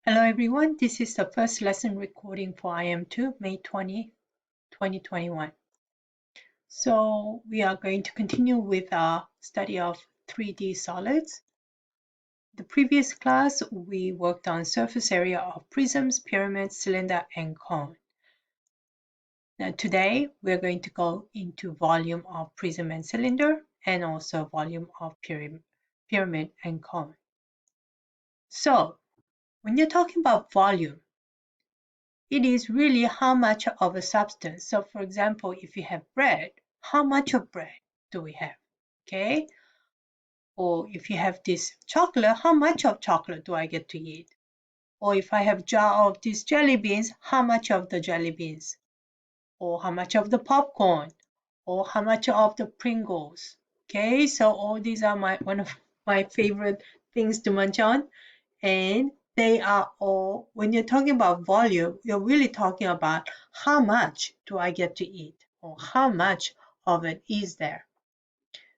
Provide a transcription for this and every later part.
Hello everyone, this is the first lesson recording for IM2, May 20, 2021. So we are going to continue with our study of 3D solids. The previous class, we worked on surface area of prisms, pyramids, cylinder, and cone. Now today, we're going to go into volume of prism and cylinder, and also volume of pyramid and cone. So when you're talking about volume, it is really how much of a substance. So for example, if you have bread, how much of bread do we have? Okay. Or if you have this chocolate, how much of chocolate do I get to eat? Or if I have jar of these jelly beans, how much of the jelly beans? Or how much of the popcorn? Or how much of the Pringles? Okay, so all these are one of my favorite things to munch on. And they are all, when you're talking about volume, you're really talking about how much do I get to eat or how much of it is there.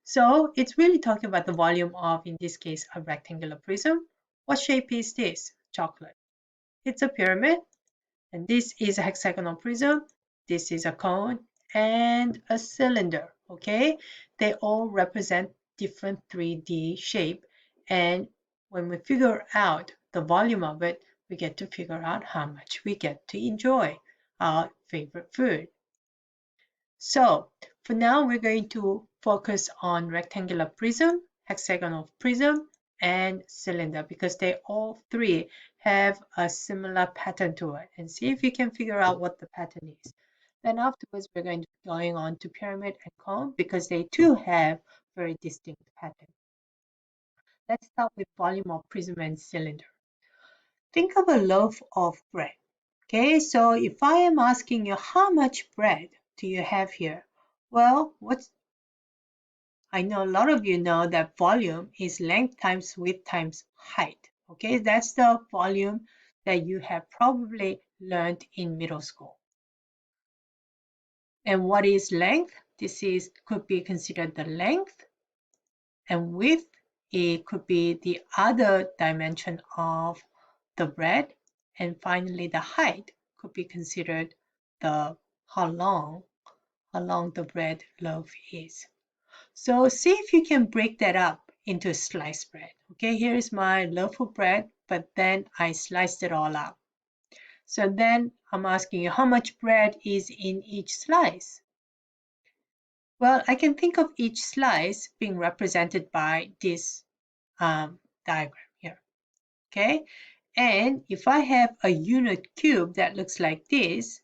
So it's really talking about the volume of, in this case, a rectangular prism. What shape is this? Chocolate. It's a pyramid, and this is a hexagonal prism. This is a cone and a cylinder, okay? They all represent different 3D shape, and when we figure out the volume of it, we get to figure out how much we get to enjoy our favorite food. So for now, we're going to focus on rectangular prism, hexagonal prism, and cylinder because they all three have a similar pattern to it, and see if you can figure out what the pattern is. Then afterwards, we're going to be going on to pyramid and cone because they too have very distinct pattern. Let's start with volume of prism and cylinder. Think of a loaf of bread. Okay, so if I am asking you how much bread do you have here? Well, I know a lot of you know that volume is length times width times height. Okay, that's the volume that you have probably learned in middle school. And what is length? This could be considered the length, and width, it could be the other dimension of the bread, and finally the height could be considered the how long the bread loaf is. So see if you can break that up into sliced bread. Okay, here's my loaf of bread, but then I sliced it all up. So then I'm asking you how much bread is in each slice? Well, I can think of each slice being represented by this diagram here. Okay, and if I have a unit cube that looks like this,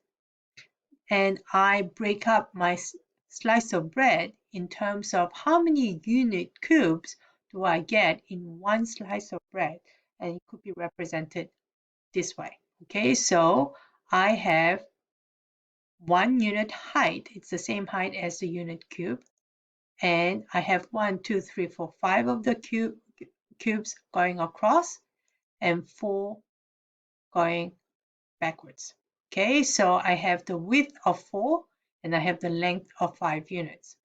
and I break up my slice of bread in terms of how many unit cubes do I get in one slice of bread, and it could be represented this way. Okay, so I have 1 unit height, it's the same height as the unit cube, and I have 1, 2, 3, 4, 5 of the cubes going across and 4 going backwards. Okay, so I have the width of 4 and I have the length of 5 units.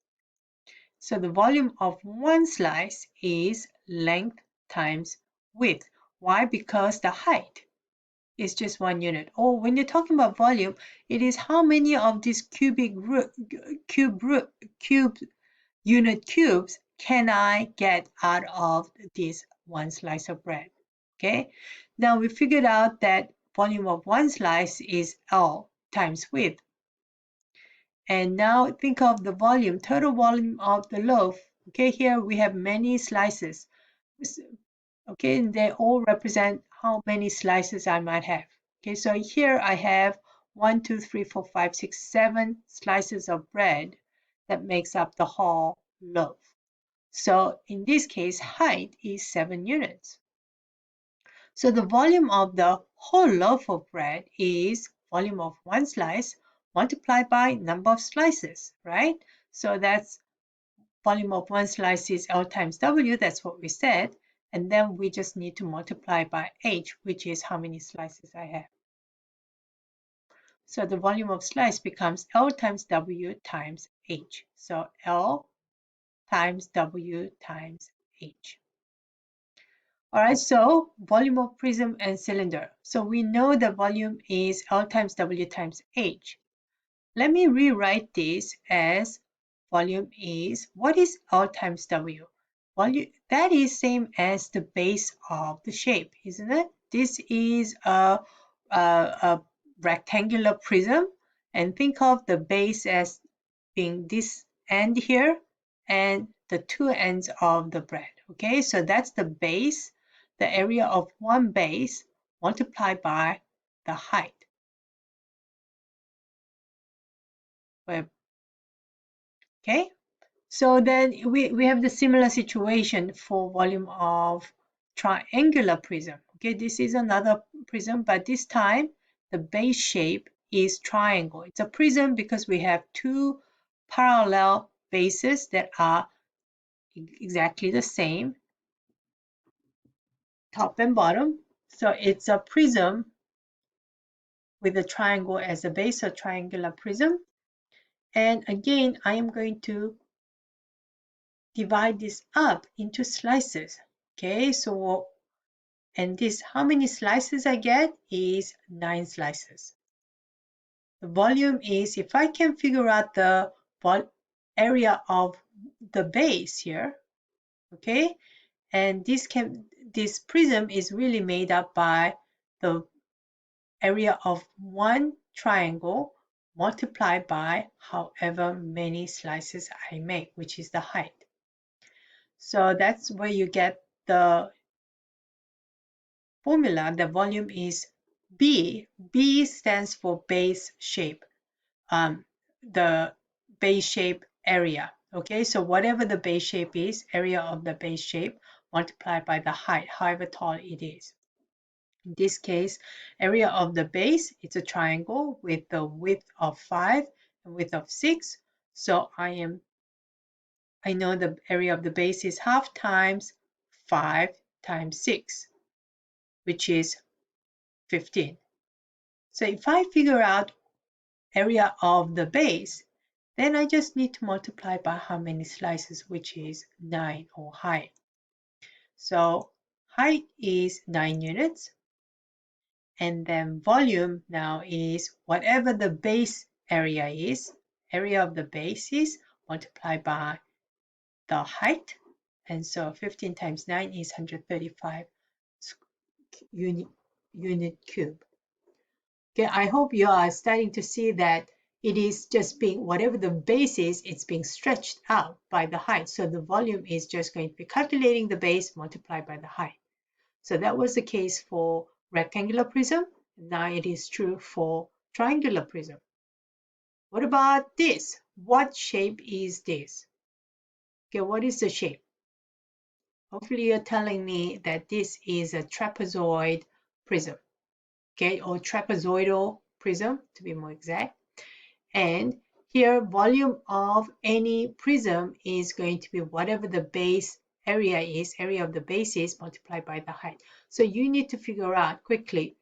So the volume of one slice is length times width. Why? Because the height is just 1 unit. Or when you're talking about volume, it is how many of these unit cubes can I get out of this one slice of bread. Okay, now we figured out that volume of one slice is L times width. And now think of the volume, total volume of the loaf. Okay, here we have many slices. Okay, and they all represent how many slices I might have. Okay, so here I have 1, 2, 3, 4, 5, 6, 7 slices of bread that makes up the whole loaf. So in this case, height is 7 units. So the volume of the whole loaf of bread is volume of one slice multiplied by number of slices, right? So that's volume of one slice is L times W, that's what we said. And then we just need to multiply by H, which is how many slices I have. So the volume of slice becomes L times W times H. So L times W times H. All right, so volume of prism and cylinder. So we know the volume is L times W times H. Let me rewrite this as volume is, what is L times W? Volume, that is same as the base of the shape, isn't it? This is a rectangular prism, and think of the base as being this end here and the two ends of the bread. Okay, so that's the base, the area of one base multiplied by the height. Okay, so then we have the similar situation for volume of triangular prism. Okay, this is another prism, but this time the base shape is triangle. It's a prism because we have two parallel bases that are exactly the same, top and bottom. So it's a prism with a triangle as a base, a triangular prism. And again, I am going to divide this up into slices. Okay, so and this, how many slices I get is 9 slices. The volume is, if I can figure out the area of the base here, okay, and this prism is really made up by the area of one triangle multiplied by however many slices I make, which is the height. So that's where you get the formula. The volume is B. B stands for base shape, the base shape area. Okay, so whatever the base shape is, area of the base shape multiplied by the height, however tall it is. In this case, area of the base, it's a triangle with the width of 5 and width of 6. So I know the area of the base is half times 5 times 6, which is 15. So if I figure out area of the base, then I just need to multiply by how many slices, which is 9, or height. So height is 9 units. And then volume now is whatever the base area is, area of the base is multiplied by the height. And so 15 times 9 is 135 unit cube. Okay, I hope you are starting to see that it is just being, whatever the base is, it's being stretched out by the height. So the volume is just going to be calculating the base multiplied by the height. So that was the case for rectangular prism. Now it is true for triangular prism. What about this? What shape is this? Okay, what is the shape? Hopefully you're telling me that this is a trapezoid prism, okay, or trapezoidal prism to be more exact. And here, volume of any prism is going to be whatever the base area is, area of the base is multiplied by the height. So you need to figure out quickly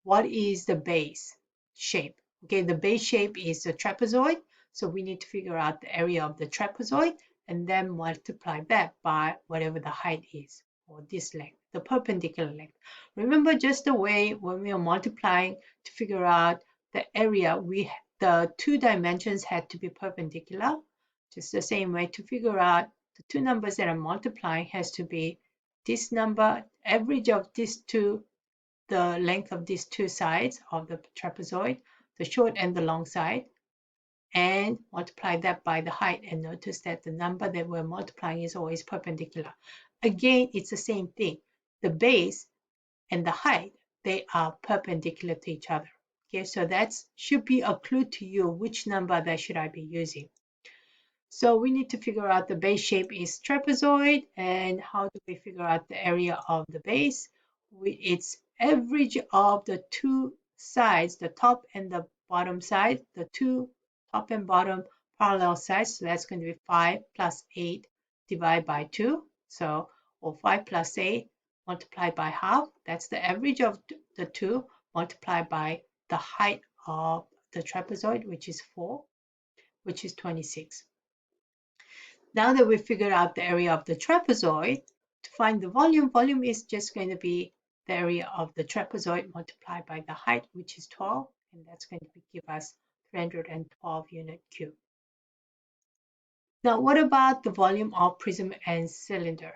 what is the base shape. Okay, the base shape is a trapezoid. So we need to figure out the area of the trapezoid and then multiply that by whatever the height is, or this length, the perpendicular length. Remember, just the way when we are multiplying to figure out the area, the two dimensions had to be perpendicular. Just the same way, to figure out the two numbers that are multiplying has to be this number, average of these two, the length of these two sides of the trapezoid, the short and the long side, and multiply that by the height, and notice that the number that we're multiplying is always perpendicular. Again, it's the same thing. The base and the height, they are perpendicular to each other. Okay, so that should be a clue to you which number that should I be using. So we need to figure out the base shape is trapezoid, and how do we figure out the area of the base? It's average of the two sides, the top and the bottom side, the two top and bottom parallel sides. So that's going to be 5 plus 8 divided by 2. So, or 5 plus 8 multiplied by half. That's the average of the two multiplied by the height of the trapezoid, which is 4, which is 26. Now that we figured out the area of the trapezoid, to find the volume, volume is just going to be the area of the trapezoid multiplied by the height, which is 12, and that's going to give us 312 unit cube. Now, what about the volume of prism and cylinder?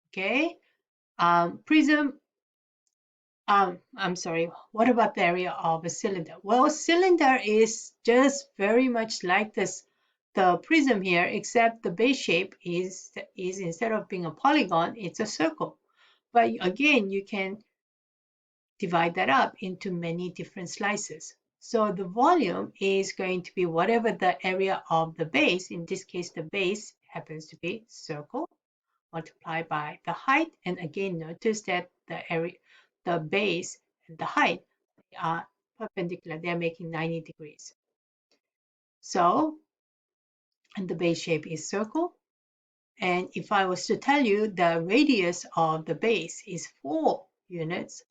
Okay, prism, I'm sorry, what about the area of a cylinder? Well, a cylinder is just very much like this, the prism here, except the base shape is instead of being a polygon, it's a circle. But again, you can divide that up into many different slices. So the volume is going to be whatever the area of the base, in this case, the base happens to be circle, multiplied by the height. And again, notice that the base and the height are perpendicular. They're making 90 degrees. So, and the base shape is circle. And if I was to tell you the radius of the base is 4 units,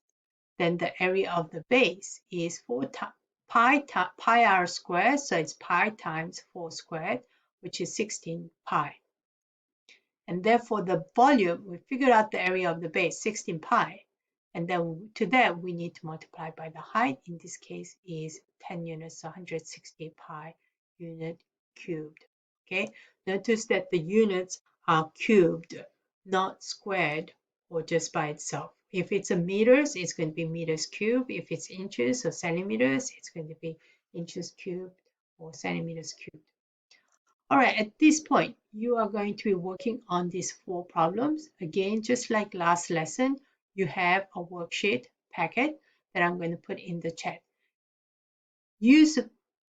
then the area of the base is pi r squared. So it's pi times 4 squared, which is 16 pi. And therefore, the volume, we figured out the area of the base, 16 pi. And then to that, we need to multiply by the height. In this case, is 10 units, so 160 pi unit cubed. Okay, notice that the units are cubed, not squared or just by itself. If it's a meters, it's going to be meters cubed. If it's inches or centimeters, it's going to be inches cubed or centimeters cubed. All right, at this point, you are going to be working on these 4 problems. Again, just like last lesson, you have a worksheet packet that I'm going to put in the chat. Use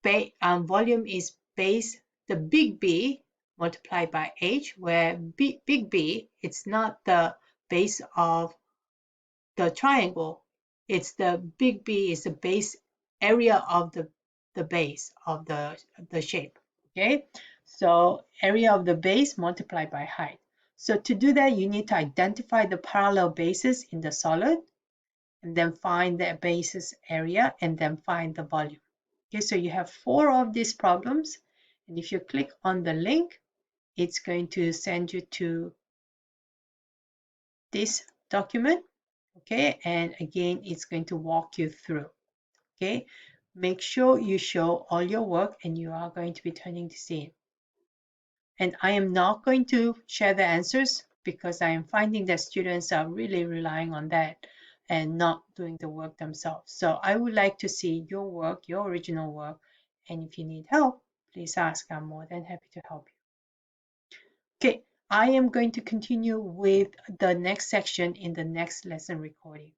volume is base, the big B multiplied by H, where big B, it's not the base of the triangle. It's the big B is the base area of the base of the shape. Okay, so area of the base multiplied by height. So to do that, you need to identify the parallel bases in the solid, and then find the basis area, and then find the volume. Okay, so you have 4 of these problems, and if you click on the link, it's going to send you to this document. Okay, and again, it's going to walk you through. Okay, make sure you show all your work, and you are going to be turning this in. And I am not going to share the answers because I am finding that students are really relying on that and not doing the work themselves. So I would like to see your work, your original work. And if you need help, please ask. I'm more than happy to help you. Okay, I am going to continue with the next section in the next lesson recording.